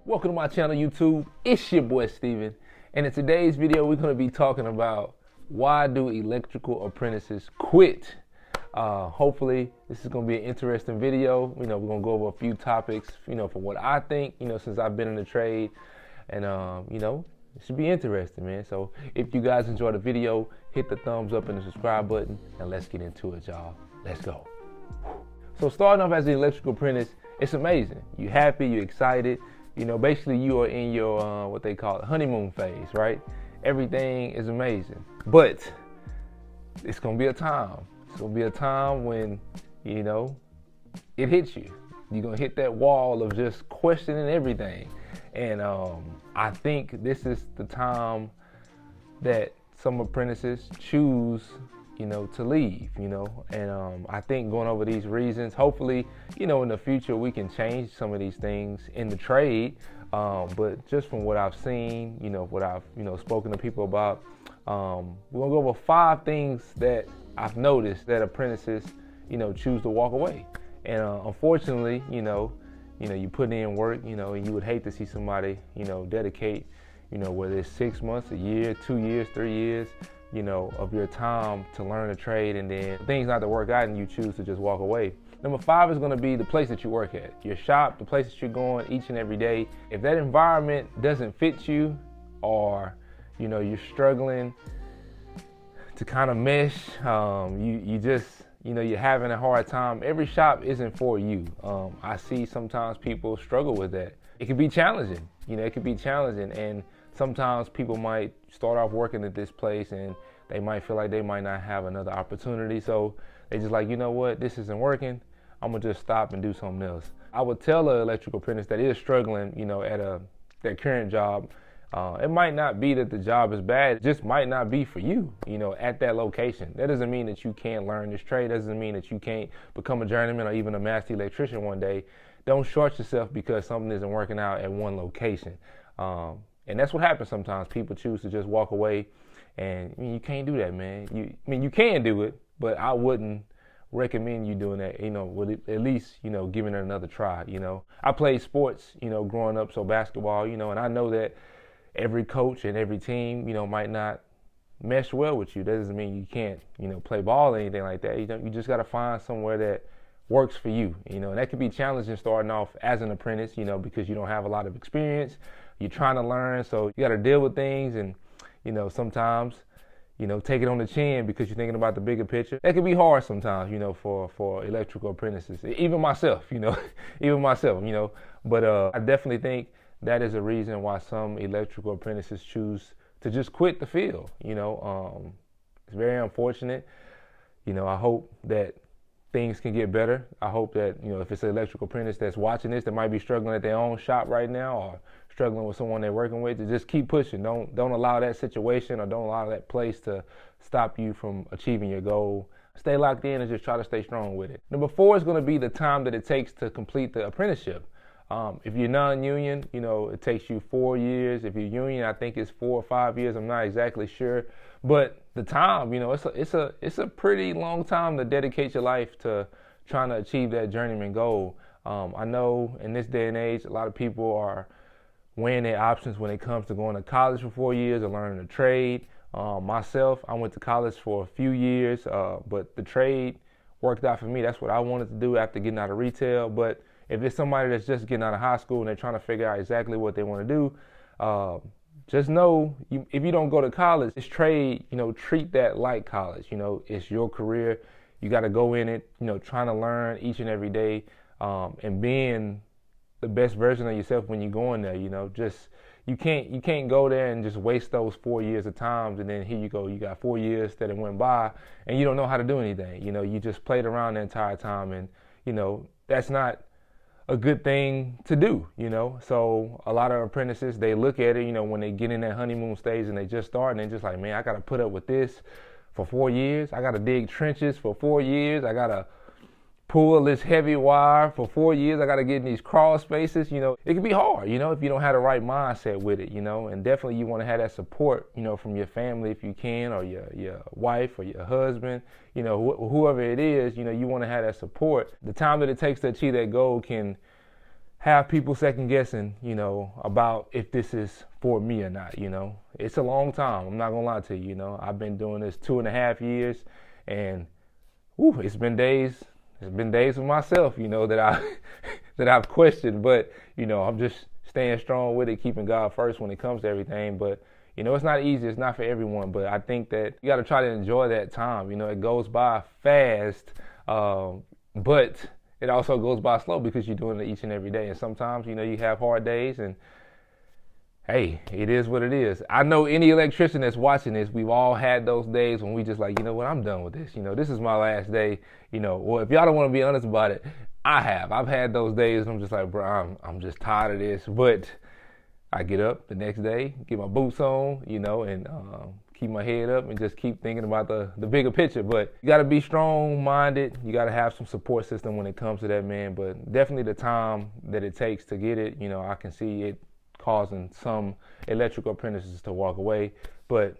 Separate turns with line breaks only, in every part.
Welcome to my channel, YouTube. It's your boy Steven, and in today's video we're going to be talking about why do electrical apprentices quit. Hopefully this is going to be an interesting video. We're going to go over a few topics, from what I think, since I've been in the trade, and it should be interesting, man. So if you guys enjoy the video, hit the thumbs up and the subscribe button, and let's get into it, y'all. Let's go. So starting off as an electrical apprentice, it's amazing. You're happy, you're excited. Basically you are in your, what they call it, honeymoon phase, right? Everything is amazing. But it's going to be a time. It's going to be a time when, it hits you. You're going to hit that wall of just questioning everything. And I think this is the time that some apprentices choose to leave, and I think going over these reasons, hopefully, in the future we can change some of these things in the trade, but just from what I've seen, what I've, spoken to people about, we're gonna go over 5 things that I've noticed that apprentices, choose to walk away. And unfortunately, you put in work, and you would hate to see somebody, dedicate, whether it's 6 months, a year, 2 years, 3 years, of your time to learn a trade, and then things not to work out and you choose to just walk away. Number 5 is going to be the place that you work at, your shop, the place that you're going each and every day. If that environment doesn't fit you, or you're struggling to kind of mesh, you just you're having a hard time, every shop isn't for you. I see sometimes people struggle with that. It can be challenging, and sometimes people might start off working at this place and they might feel like they might not have another opportunity. So they just like, what, this isn't working. I'm gonna just stop and do something else. I would tell an electrical apprentice that is struggling, at their current job. It might not be that the job is bad. It just might not be for you, at that location. That doesn't mean that you can't learn this trade. That doesn't mean that you can't become a journeyman or even a master electrician one day. Don't short yourself because something isn't working out at one location. And that's what happens sometimes. People choose to just walk away, and you can't do that, man. You can do it, but I wouldn't recommend you doing that, with at least, giving it another try, I played sports, growing up, so basketball, and I know that every coach and every team, might not mesh well with you. That doesn't mean you can't, play ball or anything like that. You just got to find somewhere that works for you, and that can be challenging starting off as an apprentice, because you don't have a lot of experience. You're trying to learn, so you got to deal with things, and sometimes take it on the chin because you're thinking about the bigger picture. That can be hard sometimes, for electrical apprentices, even myself, but I definitely think that is a reason why some electrical apprentices choose to just quit the field. It's very unfortunate. I hope that things can get better. I hope that, if it's an electrical apprentice that's watching this that might be struggling at their own shop right now, or struggling with someone they're working with, to just keep pushing. Don't allow that situation or don't allow that place to stop you from achieving your goal. Stay locked in and just try to stay strong with it. Number 4 is going to be the time that it takes to complete the apprenticeship. If you're non-union, it takes you 4 years. If you're union, I think it's 4 or 5 years. I'm not exactly sure, but the time, it's a pretty long time to dedicate your life to trying to achieve that journeyman goal. I know in this day and age, a lot of people are weighing their options when it comes to going to college for 4 years or learning a trade. Myself, I went to college for a few years, but the trade worked out for me. That's what I wanted to do after getting out of retail. But if it's somebody that's just getting out of high school and they're trying to figure out exactly what they want to do, just know if you don't go to college, this trade, treat that like college. It's your career. You got to go in it, trying to learn each and every day, and being the best version of yourself when you go in there. Just you can't go there and just waste those 4 years of time, and then here you go, you got 4 years that it went by and you don't know how to do anything. You just played around the entire time, and that's not a good thing to do. So a lot of apprentices, they look at it, when they get in that honeymoon stage and they just start, and they're just like, man, I got to put up with this for 4 years. I got to dig trenches for 4 years. I got to pull this heavy wire for 4 years. I got to get in these crawl spaces. It can be hard, if you don't have the right mindset with it, and definitely you want to have that support, from your family if you can, or your wife or your husband, whoever it is, you want to have that support. The time that it takes to achieve that goal can have people second guessing, about if this is for me or not. It's a long time. I'm not gonna lie to you. I've been doing this 2.5 years, and it's been days. It's been days with myself, that I that I've questioned. But I'm just staying strong with it, keeping God first when it comes to everything. But it's not easy. It's not for everyone. But I think that you got to try to enjoy that time. It goes by fast, but it also goes by slow because you're doing it each and every day. And sometimes, you have hard days, and hey, it is what it is. I know any electrician that's watching this, we've all had those days when we just like, I'm done with this. This is my last day. Well, if y'all don't want to be honest about it, I've had those days and I'm just like, bro, I'm just tired of this. But I get up the next day, get my boots on, and keep my head up and just keep thinking about the bigger picture. But you got to be strong-minded. You got to have some support system when it comes to that, man. But definitely the time that it takes to get it, I can see it causing some electrical apprentices to walk away. But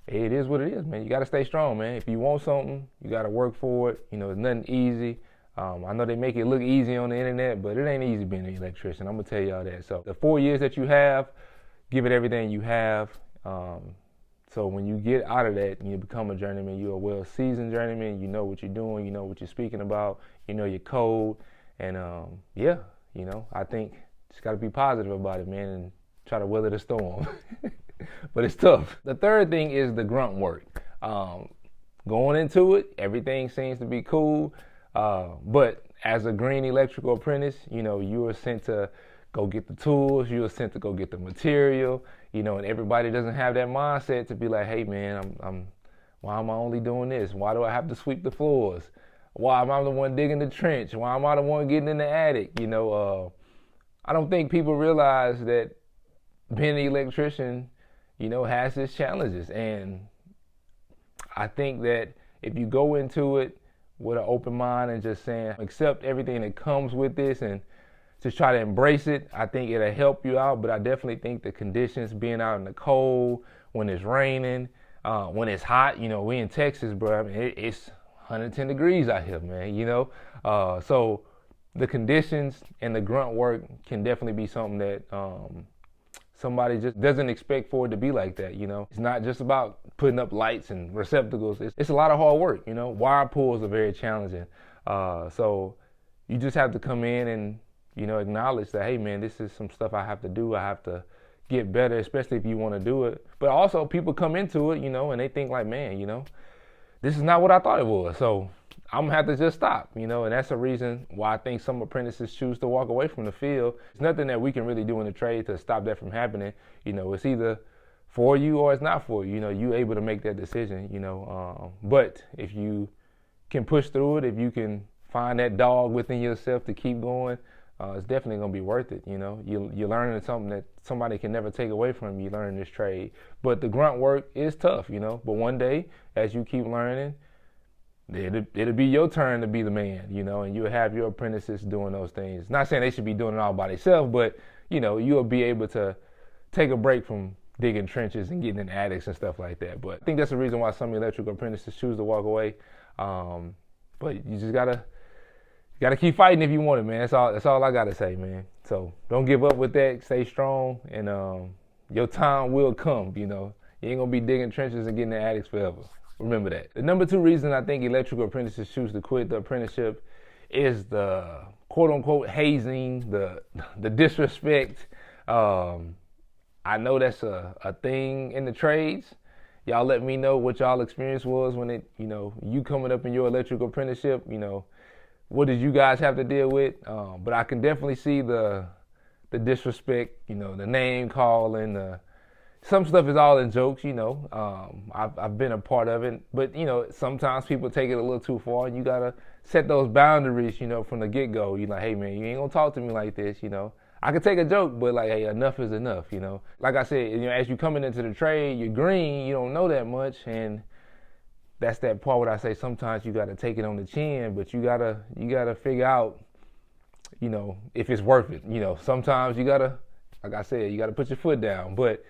it is what it is, man. You got to stay strong, man. If you want something, you got to work for it. It's nothing easy. I know they make it look easy on the internet, but it ain't easy being an electrician. I'm going to tell y'all that. So the 4 years that you have, give it everything you have. So when you get out of that and you become a journeyman, you're a well-seasoned journeyman. You know what you're doing. You know what you're speaking about. You know your code. And, I think just got to be positive about it, man, and try to weather the storm. But it's tough. The third thing is the grunt work. Going into it, everything seems to be cool. But as a green electrical apprentice, you are sent to go get the tools, you are sent to go get the material, and everybody doesn't have that mindset to be like, hey man, why am I only doing this? Why do I have to sweep the floors? Why am I the one digging the trench? Why am I the one getting in the attic? I don't think people realize that being an electrician, has its challenges. And I think that if you go into it with an open mind and just saying, accept everything that comes with this and just try to embrace it, I think it'll help you out. But I definitely think the conditions, being out in the cold, when it's raining, when it's hot, we in Texas, bro, I mean, it's 110 degrees out here, man, so the conditions and the grunt work can definitely be something that somebody just doesn't expect for it to be like that. It's not just about putting up lights and receptacles. It's a lot of hard work. Wire pulls are very challenging. So you just have to come in and acknowledge that, hey man, this is some stuff I have to do. I have to get better, especially if you want to do it. But also people come into it, and they think like, man, this is not what I thought it was. So I'm gonna have to just stop, and that's a reason why I think some apprentices choose to walk away from the field. It's nothing that we can really do in the trade to stop that from happening. It's either for you or it's not for you. You're able to make that decision, but if you can push through it, if you can find that dog within yourself to keep going, it's definitely gonna be worth it. You're learning something that somebody can never take away from you. Learning this trade, but the grunt work is tough, But one day, as you keep learning, it'll be your turn to be the man, and you'll have your apprentices doing those things. Not saying they should be doing it all by themselves, but you'll be able to take a break from digging trenches and getting in attics and stuff like that. But I think that's the reason why some electrical apprentices choose to walk away. But you just gotta keep fighting if you want it, man. That's all I gotta say, man. So don't give up with that. Stay strong, and your time will come. You ain't gonna be digging trenches and getting in attics forever. Remember that. The number 2 reason I think electrical apprentices choose to quit the apprenticeship is the quote-unquote hazing, the disrespect. I know that's a thing in the trades. Y'all let me know what y'all experience was when you coming up in your electrical apprenticeship. What did you guys have to deal with? But I can definitely see the disrespect, the name calling, some stuff is all in jokes, I've been a part of it, but sometimes people take it a little too far, and you gotta set those boundaries, from the get-go. You're like, hey man, you ain't gonna talk to me like this, I can take a joke, but like, hey, enough is enough, Like I said, as you coming into the trade, you're green, you don't know that much, and that's that part where I say sometimes you gotta take it on the chin, but you gotta figure out, if it's worth it. Sometimes you gotta, like I said, you gotta put your foot down, but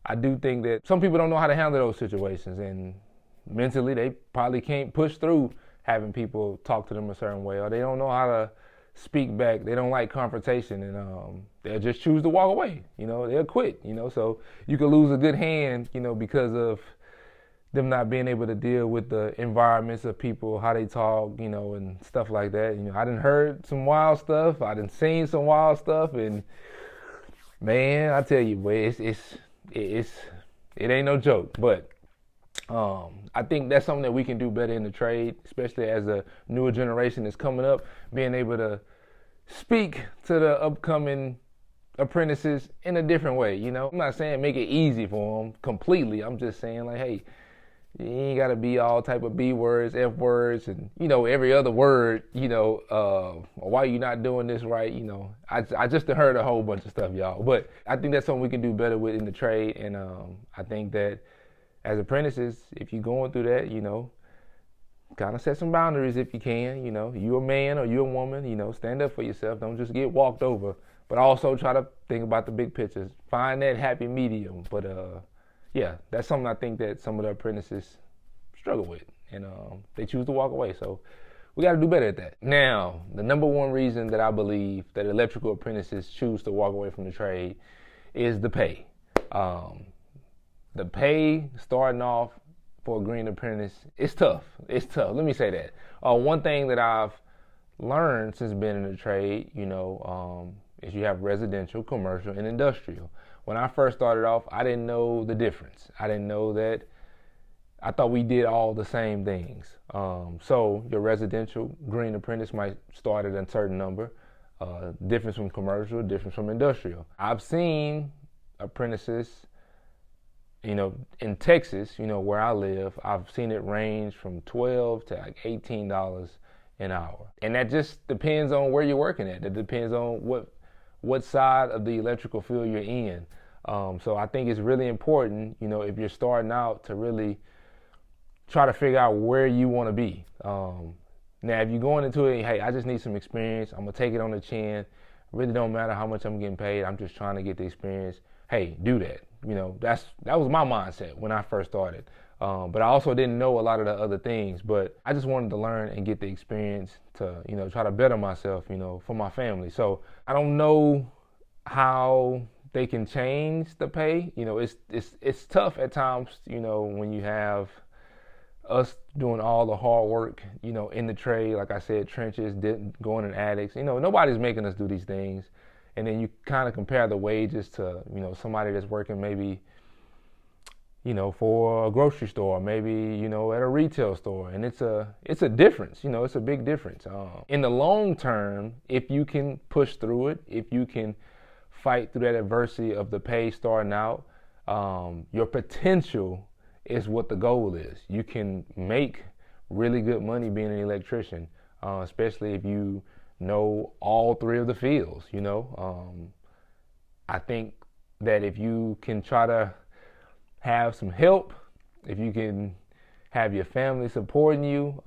I do think that some people don't know how to handle those situations, and mentally they probably can't push through having people talk to them a certain way, or they don't know how to speak back. They don't like confrontation, and they'll just choose to walk away. They'll quit. So you could lose a good hand, because of them not being able to deal with the environments of people, how they talk, and stuff like that. I done heard some wild stuff. I done seen some wild stuff, and man, I tell you, boy, it ain't no joke. But I think that's something that we can do better in the trade, especially as a newer generation is coming up, being able to speak to the upcoming apprentices in a different way. I'm not saying make it easy for them completely. I'm just saying, like, hey, you ain't got to be all type of B words, F words, and, every other word, why you not doing this right, I just heard a whole bunch of stuff, y'all. But I think that's something we can do better with in the trade. And I think that as apprentices, if you're going through that, kind of set some boundaries if you can. You a man or you a woman, stand up for yourself. Don't just get walked over. But also try to think about the big pictures. Find that happy medium. But yeah, that's something I think that some of the apprentices struggle with, and they choose to walk away. So we got to do better at that. Now, the number one reason that I believe that electrical apprentices choose to walk away from the trade is the pay. The pay starting off for a green apprentice, it's tough. It's tough. Let me say that. One thing that I've learned since being in the trade, is you have residential, commercial, and industrial. When I first started off, I didn't know the difference. I didn't know that. I thought we did all the same things. So your residential green apprentice might start at a certain number, difference from commercial, difference from industrial. I've seen apprentices, in Texas, where I live, I've seen it range from $12 to like $18 an hour. And that just depends on where you're working at. It depends on what side of the electrical field you're in. So I think it's really important, if you're starting out, to really try to figure out where you want to be. Now, if you're going into it, hey, I just need some experience, I'm going to take it on the chin. Really don't matter how much I'm getting paid. I'm just trying to get the experience. Hey, do that. That was my mindset when I first started. But I also didn't know a lot of the other things. But I just wanted to learn and get the experience to, try to better myself, for my family. So I don't know how they can change the pay. It's tough at times, when you have us doing all the hard work, in the trade. Like I said, trenches, going in attics. Nobody's making us do these things. And then you kind of compare the wages to, somebody that's working maybe, for a grocery store, maybe, at a retail store. And it's a difference, it's a big difference. In the long term, if you can push through it, if you can fight through that adversity of the pay starting out, your potential is what the goal is. You can make really good money being an electrician, especially if you know all three of the fields. I think that if you can try to have some help, if you can have your family supporting you,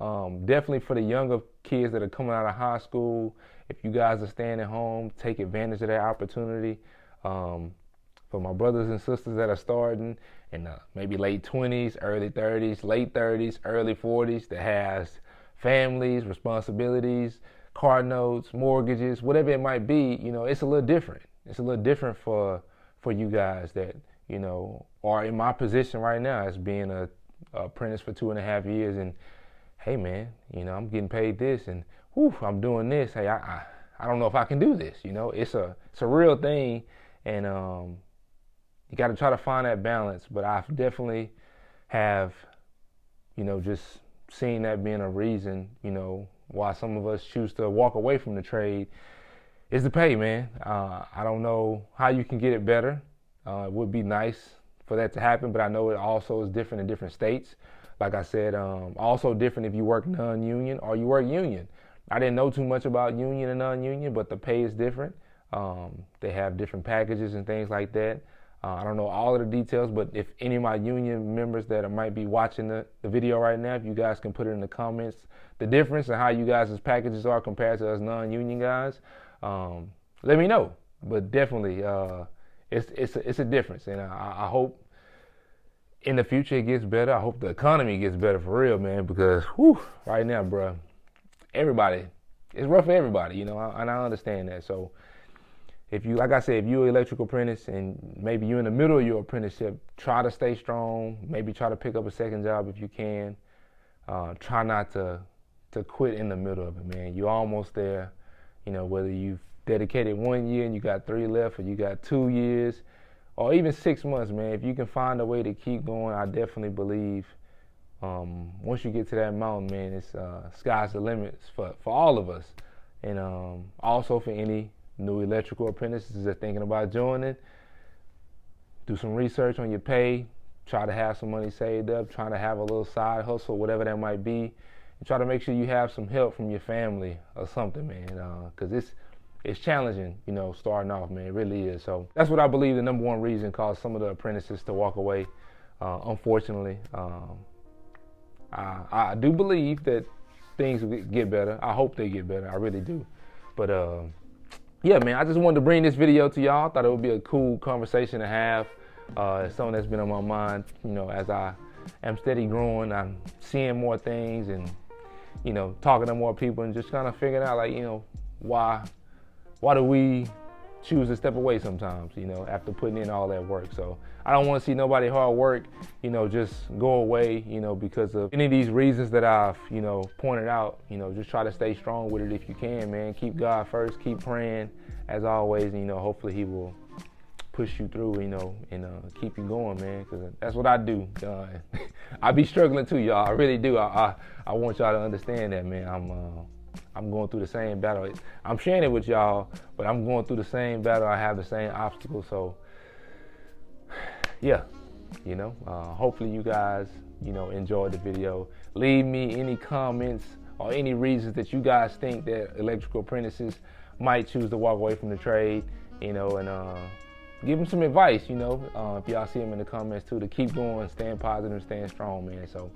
definitely for the younger kids that are coming out of high school, if you guys are staying at home, take advantage of that opportunity. For my brothers and sisters that are starting in maybe late 20s, early 30s, late 30s, early 40s, that has families, responsibilities, car notes, mortgages, whatever it might be, it's a little different. It's a little different for you guys that, are in my position right now as being a apprentice for 2.5 years, and hey man, I'm getting paid this, and I'm doing this. Hey, I don't know if I can do this. It's a real thing, and you got to try to find that balance. But I definitely have, just seen that being a reason, why some of us choose to walk away from the trade is the pay, man. I don't know how you can get it better. It would be nice for that to happen, but I know it also is different in different states. Like I said, also different if you work non-union or you work union. I didn't know too much about union and non-union, but the pay is different. They have different packages and things like that. I don't know all of the details, but if any of my union members that might be watching the video right now, if you guys can put it in the comments, the difference and how you guys' packages are compared to us non-union guys, let me know. But definitely, it's a difference, and I hope in the future it gets better. I hope the economy gets better for real, man, because right now, bro, everybody it's rough for everybody, you know, and I understand that. So if you, like I said, if you're an electrical apprentice and maybe you're in the middle of your apprenticeship, try to stay strong. Maybe try to pick up a second job if you can. Try not to quit in the middle of it, man. You're almost there. You know, whether you've dedicated 1 year and you got 3 left, or you got 2 years, or even 6 months, man. If you can find a way to keep going, I definitely believe once you get to that mountain, man, it's sky's the limits for all of us, and also for any new electrical apprentices that are thinking about joining. Do some research on your pay. Try to have some money saved up. Try to have a little side hustle, whatever that might be. And try to make sure you have some help from your family or something, man, because it's challenging, you know, starting off, man. It really is. So that's what I believe the number one reason caused some of the apprentices to walk away, unfortunately. I do believe that things will get better. I hope they get better. I really do. But yeah, man, I just wanted to bring this video to y'all. Thought it would be a cool conversation to have. It's something that's been on my mind, you know, as I am steady growing. I'm seeing more things and, you know, talking to more people and just kind of figuring out, like, you know, why do we choose to step away sometimes, you know, after putting in all that work. So I don't want to see nobody hard work, you know, just go away, you know, because of any of these reasons that I've, you know, pointed out. You know, just try to stay strong with it if you can, man. Keep God first, keep praying as always, and, you know, hopefully he will push you through, you know, and keep you going, man, because that's what I do. I be struggling too, y'all. I really do. I want y'all to understand that, man. I'm going through the same battle. I'm sharing it with y'all, but I'm going through the same battle. I have the same obstacles. So, yeah, you know, hopefully you guys, you know, enjoyed the video. Leave me any comments or any reasons that you guys think that electrical apprentices might choose to walk away from the trade, you know, and give them some advice, you know, if y'all see them in the comments too, to keep going, staying positive, staying strong, man. So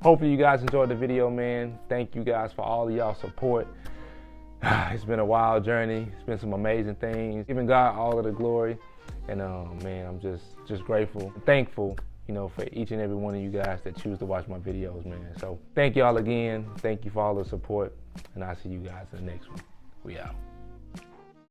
hopefully you guys enjoyed the video, man. Thank you guys for all of y'all support. It's been a wild journey. It's been some amazing things. Giving God all of the glory. And man, I'm just grateful, thankful, you know, for each and every one of you guys that choose to watch my videos, man. So thank y'all again. Thank you for all the support. And I'll see you guys in the next one. We out.